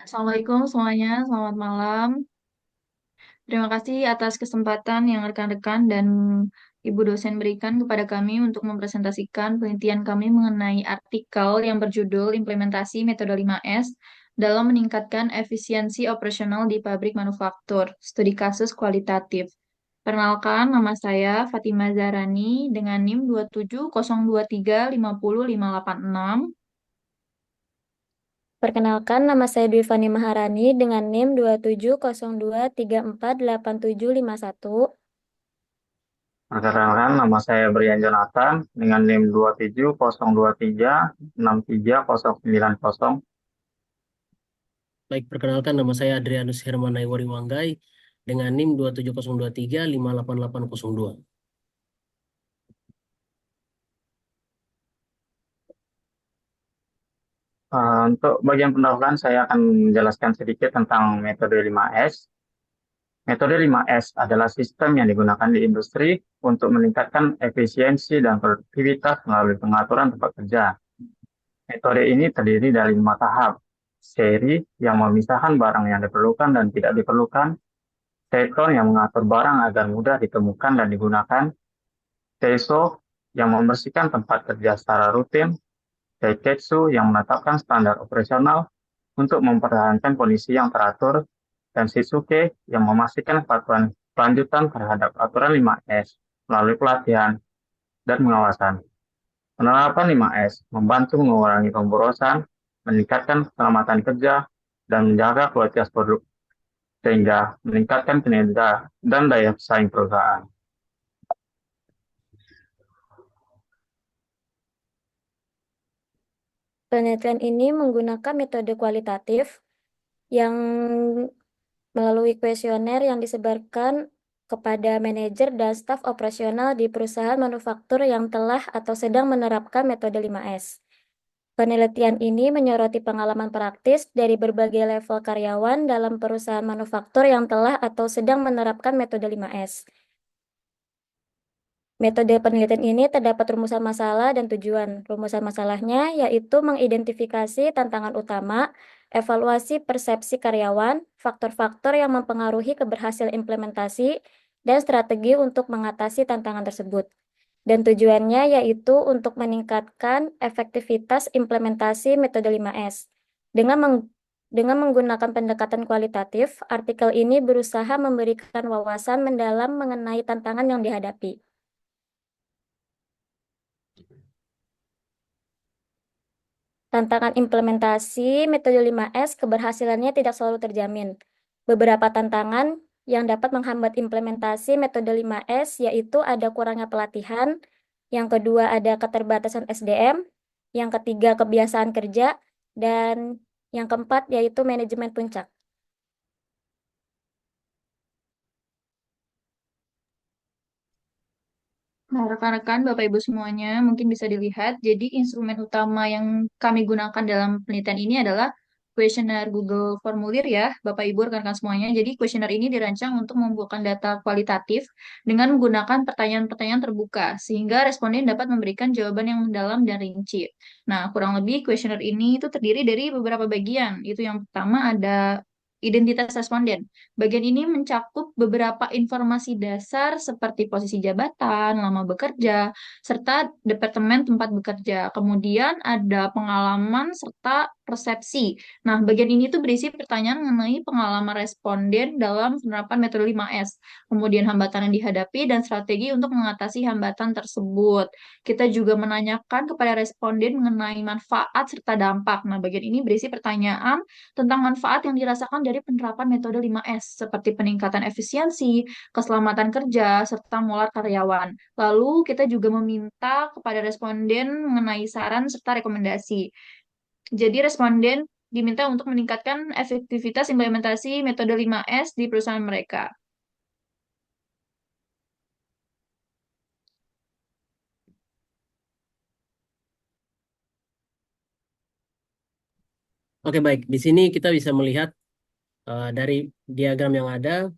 Assalamualaikum semuanya, selamat malam. Terima kasih atas kesempatan yang rekan-rekan dan Ibu dosen berikan kepada kami untuk mempresentasikan penelitian kami mengenai artikel yang berjudul Implementasi Metode 5S dalam meningkatkan efisiensi operasional di pabrik manufaktur, studi kasus kualitatif. Perkenalkan, nama saya Fatima Zahrani dengan NIM 27023500586. Perkenalkan, nama saya Dwi Fani Maharani dengan NIM 27023487751. Perkenalkan, nama saya Brian Jonathan dengan NIM 27023639090. Baik, perkenalkan nama saya Adrianus Herman Naiwari Wanggai dengan NIM 27023588802. Untuk bagian pendahuluan, saya akan menjelaskan sedikit tentang metode 5S. Metode 5S adalah sistem yang digunakan di industri untuk meningkatkan efisiensi dan produktivitas melalui pengaturan tempat kerja. Metode ini terdiri dari 5 tahap. Seri yang memisahkan barang yang diperlukan dan tidak diperlukan, Tekton yang mengatur barang agar mudah ditemukan dan digunakan, Teiso yang membersihkan tempat kerja secara rutin, Teiketsu yang menetapkan standar operasional untuk mempertahankan kondisi yang teratur, dan Shitsuke yang memastikan kepatuhan kelanjutan terhadap aturan 5S melalui pelatihan dan pengawasan. Penerapan 5S membantu mengurangi pemborosan, meningkatkan keselamatan kerja, dan menjaga kualitas produk, sehingga meningkatkan kinerja dan daya saing perusahaan. Penelitian ini menggunakan metode kualitatif yang melalui kuesioner yang disebarkan kepada manajer dan staf operasional di perusahaan manufaktur yang telah atau sedang menerapkan metode 5S. Penelitian ini menyoroti pengalaman praktis dari berbagai level karyawan dalam perusahaan manufaktur yang telah atau sedang menerapkan metode 5S. Metode penelitian ini terdapat rumusan masalah dan tujuan. Rumusan masalahnya yaitu mengidentifikasi tantangan utama, evaluasi persepsi karyawan, faktor-faktor yang mempengaruhi keberhasilan implementasi, dan strategi untuk mengatasi tantangan tersebut. Dan tujuannya yaitu untuk meningkatkan efektivitas implementasi metode 5S. Dengan menggunakan pendekatan kualitatif, artikel ini berusaha memberikan wawasan mendalam mengenai tantangan yang dihadapi. Tantangan implementasi metode 5S keberhasilannya tidak selalu terjamin. Beberapa tantangan yang dapat menghambat implementasi metode 5S yaitu ada kurangnya pelatihan, yang kedua ada keterbatasan SDM, yang ketiga kebiasaan kerja, dan yang keempat yaitu manajemen puncak. Nah, rekan-rekan, Bapak Ibu semuanya, mungkin bisa dilihat. Jadi, instrumen utama yang kami gunakan dalam penelitian ini adalah kuesioner Google Formulir ya, Bapak Ibu, rekan-rekan semuanya. Jadi, kuesioner ini dirancang untuk membuahkan data kualitatif dengan menggunakan pertanyaan-pertanyaan terbuka, sehingga responden dapat memberikan jawaban yang mendalam dan rinci. Nah, kurang lebih kuesioner ini itu terdiri dari beberapa bagian. Itu yang pertama ada identitas responden. Bagian ini mencakup beberapa informasi dasar seperti posisi jabatan, lama bekerja, serta departemen tempat bekerja. Kemudian ada pengalaman serta persepsi. Nah, bagian ini tuh berisi pertanyaan mengenai pengalaman responden dalam penerapan metode 5S, kemudian hambatan yang dihadapi dan strategi untuk mengatasi hambatan tersebut. Kita juga menanyakan kepada responden mengenai manfaat serta dampak. Nah, bagian ini berisi pertanyaan tentang manfaat yang dirasakan dari penerapan metode 5S, seperti peningkatan efisiensi, keselamatan kerja, serta moral karyawan. Lalu kita juga meminta kepada responden mengenai saran serta rekomendasi. Jadi responden diminta untuk meningkatkan efektivitas implementasi metode 5S di perusahaan mereka. Oke, baik. Di sini kita bisa melihat dari diagram yang ada,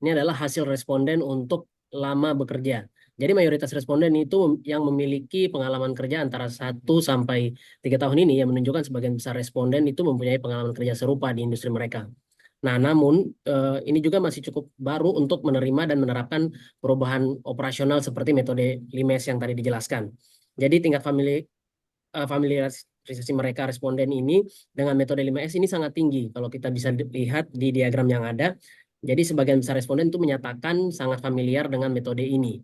ini adalah hasil responden untuk lama bekerja. Jadi mayoritas responden itu yang memiliki pengalaman kerja antara 1 sampai 3 tahun ini yang menunjukkan sebagian besar responden itu mempunyai pengalaman kerja serupa di industri mereka. Nah, namun ini juga masih cukup baru untuk menerima dan menerapkan perubahan operasional seperti metode LIMES yang tadi dijelaskan. Jadi tingkat familiarisasi mereka responden ini dengan metode 5S ini sangat tinggi. Kalau kita bisa lihat di diagram yang ada, jadi sebagian besar responden itu menyatakan sangat familiar dengan metode ini.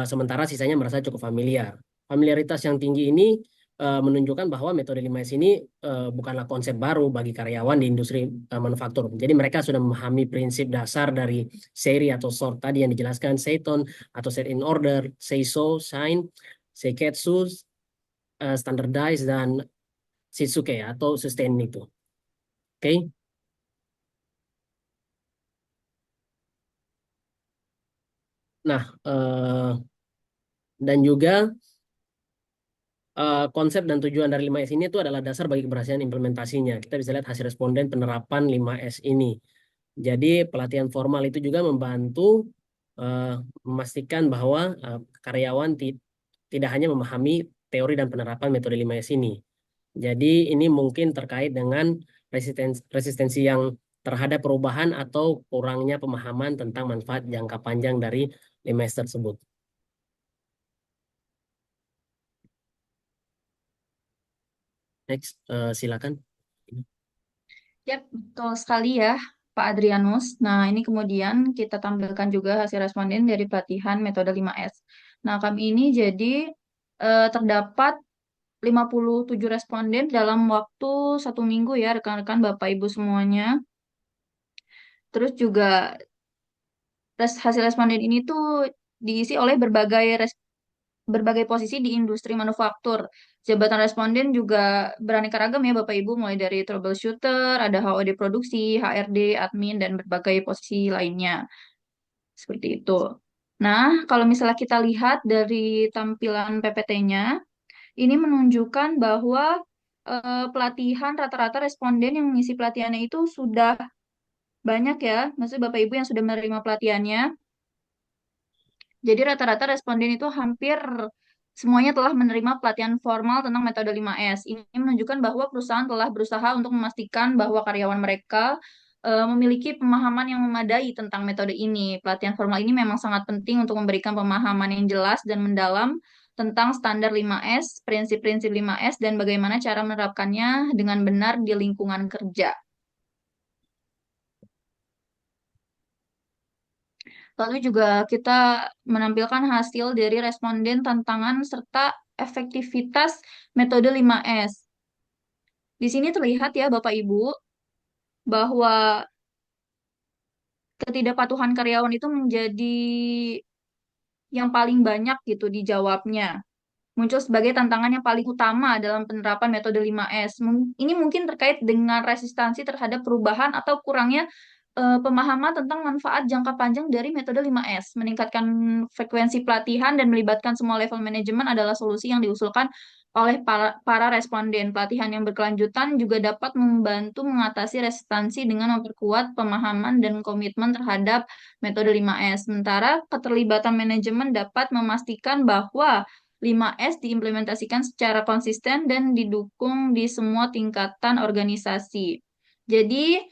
Sementara sisanya merasa cukup familiar. Familiaritas yang tinggi ini menunjukkan bahwa metode 5S ini bukanlah konsep baru bagi karyawan di industri manufaktur. Jadi mereka sudah memahami prinsip dasar dari seri atau sort tadi yang dijelaskan, Seiton atau set in order, Seiso, Shine, Seiketsu, Standardize, dan Shitsuke atau sustain itu. Oke. Nah, dan juga konsep dan tujuan dari 5S ini itu adalah dasar bagi keberhasilan implementasinya. Kita bisa lihat hasil responden penerapan 5S ini. Jadi pelatihan formal itu juga membantu eh, memastikan bahwa karyawan tidak hanya memahami teori dan penerapan metode 5S ini. Jadi ini mungkin terkait dengan resistensi yang terhadap perubahan atau kurangnya pemahaman tentang manfaat jangka panjang dari 5S tersebut. Next, silakan. Ya, betul sekali ya, Pak Adrianus. Nah, ini kemudian kita tampilkan juga hasil responden dari pelatihan metode 5S. Nah, kami ini jadi terdapat 57 responden dalam waktu 1 minggu ya, rekan-rekan Bapak Ibu semuanya. Terus juga hasil responden ini tuh diisi oleh berbagai posisi di industri manufaktur. Jabatan responden juga beraneka ragam ya Bapak Ibu, mulai dari troubleshooter, ada HOD produksi, HRD, admin, dan berbagai posisi lainnya. Seperti itu. Nah, kalau misalnya kita lihat dari tampilan PPT-nya, ini menunjukkan bahwa pelatihan rata-rata responden yang mengisi pelatihannya itu sudah banyak ya. Maksudnya Bapak Ibu yang sudah menerima pelatihannya. Jadi rata-rata responden itu hampir semuanya telah menerima pelatihan formal tentang metode 5S. Ini menunjukkan bahwa perusahaan telah berusaha untuk memastikan bahwa karyawan mereka memiliki pemahaman yang memadai tentang metode ini. Pelatihan formal ini memang sangat penting untuk memberikan pemahaman yang jelas dan mendalam tentang standar 5S, prinsip-prinsip 5S, dan bagaimana cara menerapkannya dengan benar di lingkungan kerja. Lalu juga kita menampilkan hasil dari responden tantangan serta efektivitas metode 5S. Di sini terlihat ya Bapak Ibu bahwa ketidakpatuhan karyawan itu menjadi yang paling banyak gitu dijawabnya. Muncul sebagai tantangan yang paling utama dalam penerapan metode 5S. Ini mungkin terkait dengan resistansi terhadap perubahan atau kurangnya pemahaman tentang manfaat jangka panjang dari metode 5S. Meningkatkan frekuensi pelatihan dan melibatkan semua level manajemen adalah solusi yang diusulkan oleh para responden. Pelatihan yang berkelanjutan juga dapat membantu mengatasi resistansi dengan memperkuat pemahaman dan komitmen terhadap metode 5S. Sementara keterlibatan manajemen dapat memastikan bahwa 5S diimplementasikan secara konsisten dan didukung di semua tingkatan organisasi. Jadi,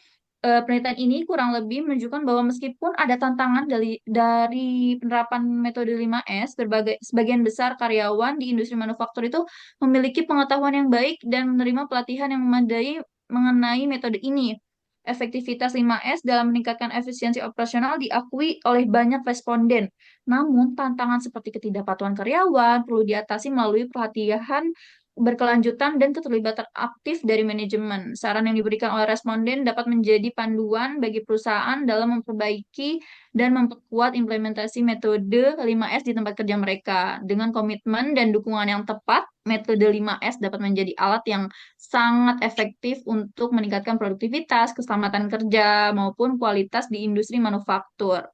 penelitian ini kurang lebih menunjukkan bahwa meskipun ada tantangan dari penerapan metode 5S, sebagian besar karyawan di industri manufaktur itu memiliki pengetahuan yang baik dan menerima pelatihan yang memadai mengenai metode ini. Efektivitas 5S dalam meningkatkan efisiensi operasional diakui oleh banyak responden. Namun, tantangan seperti ketidakpatuhan karyawan perlu diatasi melalui pelatihan berkelanjutan dan keterlibatan aktif dari manajemen. Saran yang diberikan oleh responden dapat menjadi panduan bagi perusahaan dalam memperbaiki dan memperkuat implementasi metode 5S di tempat kerja mereka. Dengan komitmen dan dukungan yang tepat, metode 5S dapat menjadi alat yang sangat efektif untuk meningkatkan produktivitas, keselamatan kerja, maupun kualitas di industri manufaktur.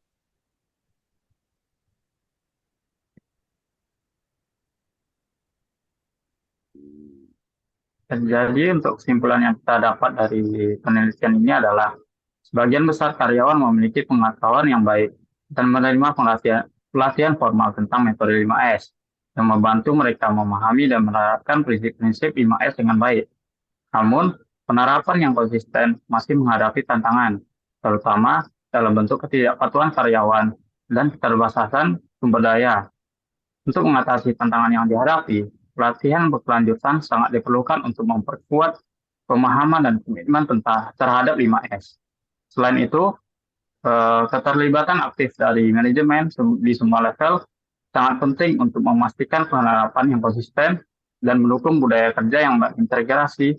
Dan jadi untuk kesimpulan yang kita dapat dari penelitian ini adalah sebagian besar karyawan memiliki pengetahuan yang baik dan menerima pelatihan pelatihan formal tentang metode 5S yang membantu mereka memahami dan menerapkan prinsip-prinsip 5S dengan baik. Namun, penerapan yang konsisten masih menghadapi tantangan, terutama dalam bentuk ketidakpatuhan karyawan dan keterbatasan sumber daya. Untuk mengatasi tantangan yang dihadapi, pelatihan berkelanjutan sangat diperlukan untuk memperkuat pemahaman dan komitmen terhadap 5S. Selain itu, keterlibatan aktif dari manajemen di semua level sangat penting untuk memastikan penerapan yang konsisten dan mendukung budaya kerja yang terintegrasi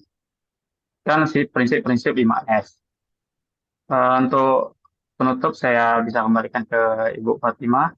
dan prinsip-prinsip 5S. Untuk penutup, saya bisa kembalikan ke Ibu Fatima.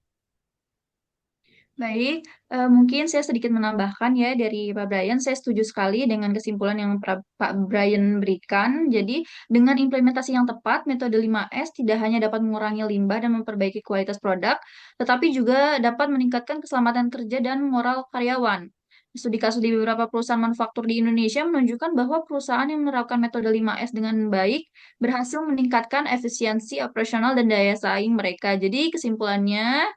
Baik, mungkin saya sedikit menambahkan ya dari Pak Brian. Saya setuju sekali dengan kesimpulan yang Pak Brian berikan. Jadi, dengan implementasi yang tepat, metode 5S tidak hanya dapat mengurangi limbah dan memperbaiki kualitas produk, tetapi juga dapat meningkatkan keselamatan kerja dan moral karyawan. Studi kasus di beberapa perusahaan manufaktur di Indonesia menunjukkan bahwa perusahaan yang menerapkan metode 5S dengan baik berhasil meningkatkan efisiensi operasional dan daya saing mereka. Jadi, kesimpulannya,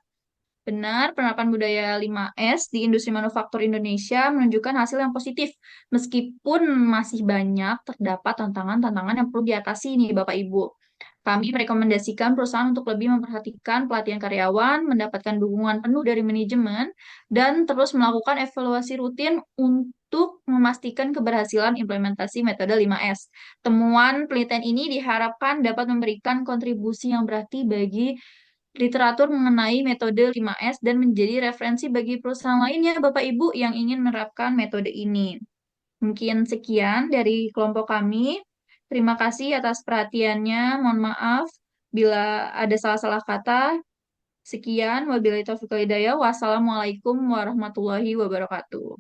benar, penerapan budaya 5S di industri manufaktur Indonesia menunjukkan hasil yang positif, meskipun masih banyak terdapat tantangan-tantangan yang perlu diatasi nih Bapak Ibu. Kami merekomendasikan perusahaan untuk lebih memperhatikan pelatihan karyawan, mendapatkan dukungan penuh dari manajemen, dan terus melakukan evaluasi rutin untuk memastikan keberhasilan implementasi metode 5S. Temuan penelitian ini diharapkan dapat memberikan kontribusi yang berarti bagi literatur mengenai metode 5S dan menjadi referensi bagi perusahaan lainnya, Bapak Ibu, yang ingin menerapkan metode ini. Mungkin sekian dari kelompok kami. Terima kasih atas perhatiannya. Mohon maaf bila ada salah-salah kata. Sekian, wabillahi taufiq wal hidayah. Wassalamualaikum warahmatullahi wabarakatuh.